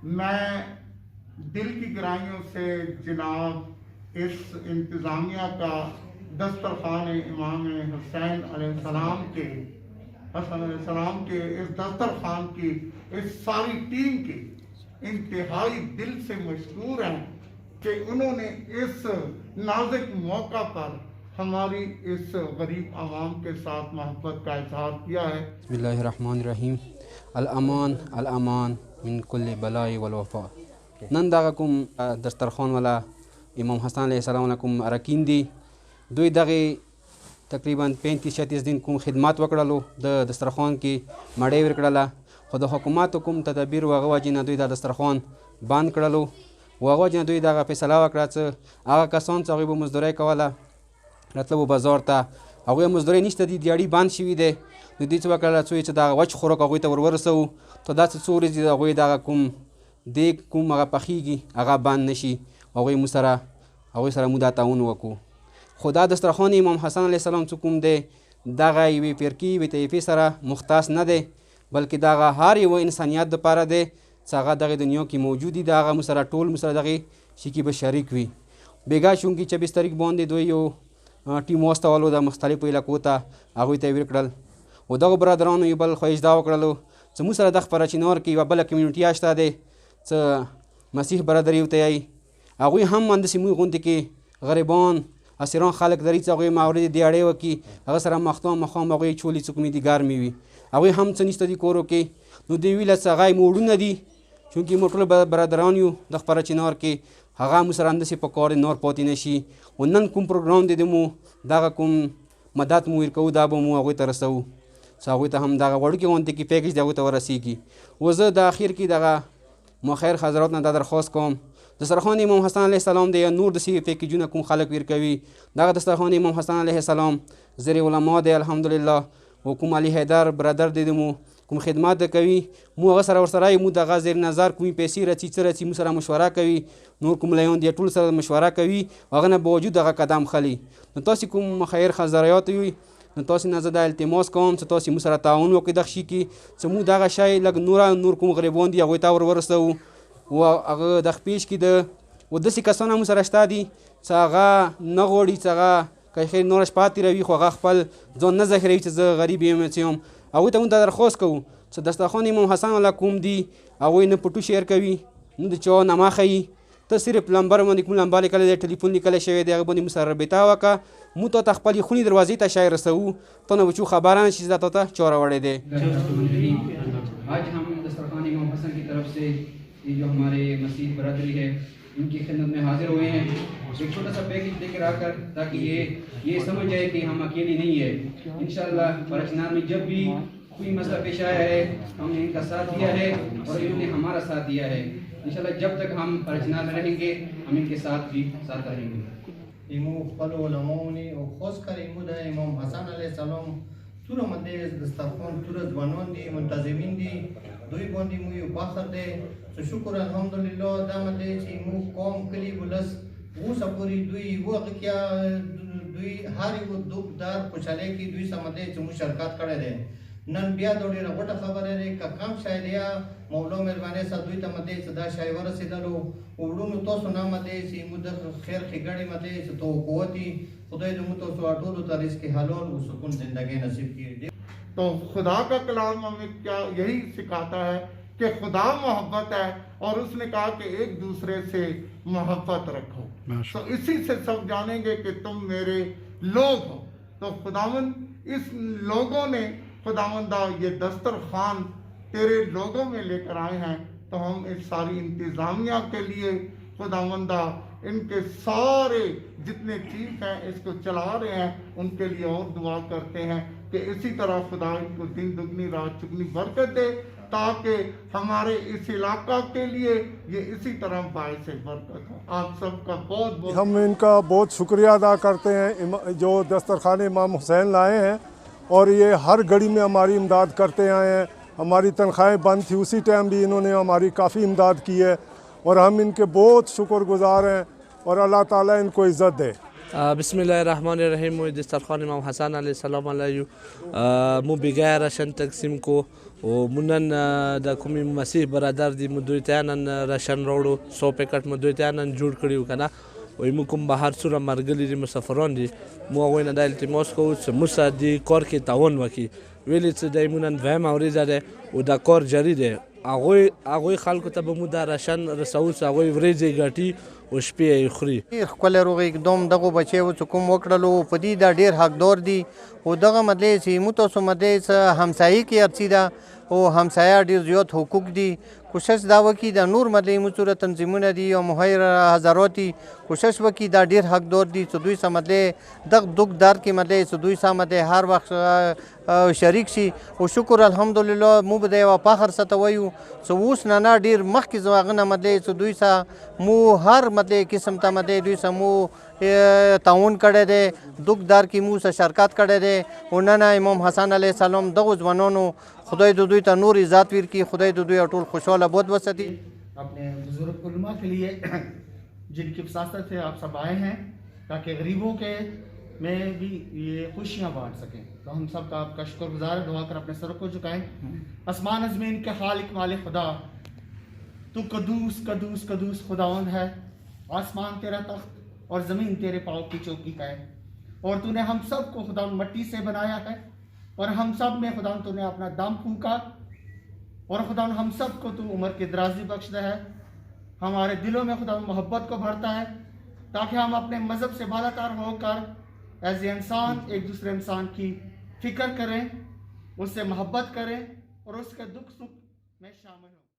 मैं दिल की गहराइयों से जनाब इस इंतज़ामिया का दस्तरखान इमाम हुसैन अलैहिस्सलाम के इस दस्तरखान की इस सारी टीम की इंतहाई दिल से मशकूर हैं कि उन्होंने इस नाजुक मौका पर हमारी इस गरीब आवाम के साथ मोहब्बत का इजहार किया है। बिस्मिल्लाहिर्रहमानिर्रहीम। अल अमान मिन कुल्लि बलाई वल वफा। नन दगा कुम दस्तरखान वाला इमाम हसन अलैहिस्सलाम कुम अरकीन दी दुई दगे तकरीबन 35-36 दिन कुम खिदमत वकड़लो द दस्तरखान की मड़े वकड़ला खुद हुकूमत कुम तदबीर वगवाजिना दुई द दस्तरखान बांध कड़लो वगवाजिना दुई दगा फैसला वकड़ा आगा कसान सगीब मजदूरी कवाला रतलो बाजार ता अगुए मजदूरी निश्ते दी दियाड़ी बांध शिवी दे दी वकड़ा चुई दा वच खोरक अगुए त वरसो तो दा चोरी दी अगुए दगा कुम देख कुम आगा पखीगी आगा बांध नशी अगुए मुसरा अगुए सरा मुदा ताउन वकू खुदा दस्तरखान इमाम हसन अलैहिस्सलाम चुकुम दे दागा वी फिरकी वी तैफी सरा मुख्तास न दे बल्कि दागा हर वो इंसानियत द पारा दे सागा दगे दुनिया की मौजूदी दागा मुसरा टोल मुसरा दगे शिकी ब शरीक वी बेगा चूंकि 24 तारीख बंद दो यो टीम वास्ता वालो दा मुख्तलिफ इलाकों ता आगुई तैवीर कड़ल वो दगो बरदरान यो बल ख्वाहिश दाव कड़लो च मुसरा दख पर चिनौर की वबल कम्युनिटी आश्ता दे च मसीह बरदरी उतई आगुई हम अंद सिमु गुंत की गरीबान असरान खालक दरी अगुई मावरे दियाड़े वकी अगर सरा मखतों मखाम अगुई छोली चुकमी दी गार मीवी अगुई हम चनिस्तदी कोरो के नु देवी लस अगाई मोड़ू नदी चूंकि मोटल बरदरान यू दख पर चिनौर के हगा मुसरा अंद से पकौड़े नौर पोती नशी उन्नन कुम प्रोग्राम दे दमु दागा कुम मदद मुइर कऊ दाबो मु अगुई तरसऊ सागुई त हम दागा वड़ के ओंते की पैकेज दागु तवरसी की वज़ द आखिर की दागा मखैर हजरत ना दरख्वास्त कौम दस्तरखान इमाम हसन अलैहिस्सलाम दे नूर दसी पैकेजुना कुम खालक वीर कवी दागा दस्तरखान इमाम हसन अलैहिस्सलाम ज़ेरे उलमा दे अल्हम्दुलिल्लाह हुकुम अली हैदर ब्रदर दे दमु कुम खिदमत कवी मु अगसर और सराय मु दगा ज़ेर नज़र कुमी पैसी रची मुसरा मशवरा कवी नूर कुम लयोन दिया टूल सर मशवरा कवी अगना बावजूद दगा कदम खली न तोसी कुम खैर खजरियात हुई न तोसी नजदा इल्तिमास कौम से तोसी मुसरा ताउन वकी दखशी की समू दगा शाय लग नूर कुम गरीबों दिया गोता वरसऊ वो अग दख पेश की द वो दसी कसना मुसरा स्तादी सागा नगोड़ी सागा कई खैर नौरश पाती रवी खो खपल जो न जखरी च गरीब में चम अगुई त दरख्वास्त कहूँ च दस्तरखान इमाम हसन वाला कुम दी अगुई न पुटू शेयर कवी न चो नमा खई तो सिर्फ लंबर मन लंबा निकले टेलीफोन निकले शवे दे बनी मुसर बेतावा का मु तो तखपली खुनी दरवाजे ता शायर रसऊ तो न वचू खबरान चीज दा तो चोरा वड़े दे। आज हम दस्तरखान इमाम हसन की तरफ से ये जो हमारे मसीह बरादरी है इनकी खिदमत में हाजिर हुए हैं एक छोटा सा पैकेज लेकर आकर ताकि ये समझ जाए कि हम अकेले नहीं है। इंशाअल्लाह परचनार में जब भी कोई मसला पेश आया है हमने इनका साथ दिया है और इन्होंने हमारा साथ दिया है। इंशाअल्लाह जब तक हम परचनार में रहेंगे हम इनके साथ भी साथ रहेंगे। इमो फलो उलमाओनी और खास कर इमो द इमाम हसन अलैहिस्सलाम तुरा मदे दस्तरखान तुरा जवानों दी मुंतजिमिन दी दुई बंदी मुई बाखर दे तो शुक्र अल्हम्दुलिल्लाह दामदे ची मु कौम कली बुलस वो सपूरी दुई वो क्या दुई हारी वो दुखदार खुशहाली की दुई समदे ची मु शरकत करे दे नन बिया दौड़ी रगोटा खबर है का काम शायदिया मौलो मेहरबानी सा दुई तमदे सदा शायवर सिदलो उड़ू में तो सुना मदे सी मुद खैर खिगड़ी मदे तो कोती खुदा जो तो सो अटूर तरिस के हालोल वो सुकून जिंदगी नसीब की। तो खुदा का कलाम हमें क्या यही सिखाता है कि खुदा मोहब्बत है और उसने कहा कि एक दूसरे से मोहब्बत रखो। तो इसी से सब जानेंगे कि तुम मेरे लोग हो। तो खुदावंद इस लोगों ने खुदावंदा ये दस्तरखान तेरे लोगों में लेकर आए हैं तो हम इस सारी इंतज़ामिया के लिए खुदावंदा इनके सारे जितने चीफ हैं इसको चला रहे हैं उनके लिए और दुआ करते हैं कि इसी तरह खुदा इनको दिन दुगनी रात चुगनी बरकत दे ताकि हमारे इस इलाका के लिए ये इसी तरह बायस बरकत हो। आप सबका बहुत बहुत हम इनका बहुत शुक्रिया अदा करते हैं जो दस्तरखान इमाम हुसैन लाए हैं और ये हर घड़ी में हमारी इमदाद करते आए हैं। हमारी तनख्वाहें बंद थी उसी टाइम भी इन्होंने हमारी काफ़ी इमदाद की है और हम इनके बहुत शुक्रगुजार हैं और अल्लाह ताला इनको इज़्ज़त दे। बिस्मिल्लाहिर्रहमानिर्रहीम दस्तरखान इमाम हसन अलैहिस्सलाम मु बिगाय रशन तقسیم को او منن د کومي مسیح برادر دی مدویتانن راشن راوړو 100 پیکټ مدویتانن جوړ کړیو کنه وای مو کوم بهر سره مرګلی دي مسافرون دي مو غوینه د التماس کو موسی دی کار کې تعاون وکي ویلې چې دایمونن وهم اوریزه ده او د کار جاری ده هغه خلکو ته به مو د راشن رسول هغه ورېځي غټي او شپې خوري خپل روغ اقدام دغه بچي و کوم وکړلو په دې د ډیر حقدار دي او دغه مدلې چې مو تاسو مدلې همسایي کې ارڅي ده او همسایه ډیر زیات حقوق دي کوشش دا وکړي د نور مدلې مصوره تنظیمونه دي او مهیر حضراتي کوشش وکړي دا ډیر حقدار دي چې دوی سمدلې دغه دغ دار کې مدلې چې دوی سمدلې هر وخت شریک شي او شکر الحمدلله مو به د فخر ستوي چې اوس نه ډیر مخکې زواغنه مدلې چې دوی سره مو هر مدلې قسم ته مدلې دوی سره مو تعاون کړی دی دغ دار کې مو سره شرکت کړی دی او نن امام حسن علیه السلام دغه ځوانانو خدای د دوی ته نور عزت ورکړي خدای د دوی ټول خوشاله بود وساتي अपने बुजुर्ग उलमा के लिए जिनकी वसासत से आप सब आए हैं ताकि गरीबों के में भी ये खुशियाँ बांट सकें तो हम सब का आपका शुक्रगुजार दुआ कर अपने सर को झुकाएं आसमान ज़मीन के खालिक मालिक खुदा तू कदूस कदूस कदूस खुदावंद है आसमान तेरा तख्त और ज़मीन तेरे पाँव की चौकी का है और तूने हम सब को खुदा मिट्टी से बनाया है और हम सब में खुदा तूने अपना दम फूका और खुदा हम सब को तू उम्र की दराजी बख्शता है हमारे दिलों में खुदा मोहब्बत को भरता है ताकि हम अपने मज़हब से बालातर होकर एज ए इंसान एक दूसरे इंसान की फ़िक्र करें उससे मोहब्बत करें और उसके दुख सुख में शामिल हों